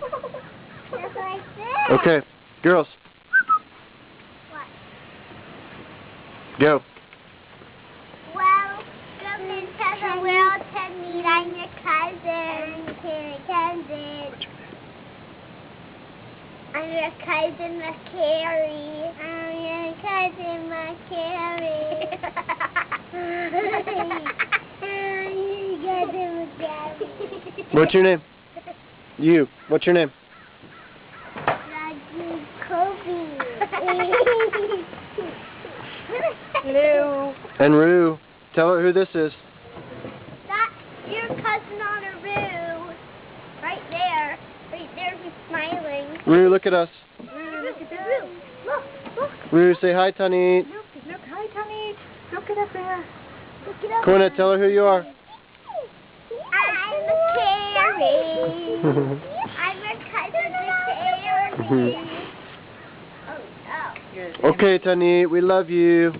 Just like this. Okay, girls, What? go. Welcome into the world to meet. I'm your cousin, Mackenzie. I'm your cousin, McCary. I'm your cousin, McCary. What's your name? You. What's your name? Raju Kobe. Hello. And Rue. Tell her who this is. That's your cousin on a roo. Right there. Right there, he's smiling. Rue, look at us. Look at the roof. Look, look. Rue, say hi, Tani. Look, look. Hi, Tommy. Look it up there. Look it up. Cornet, tell her who you are. I'm McCary. I'm your cousin, McCary. Oh, no. Okay, Tani, we love you.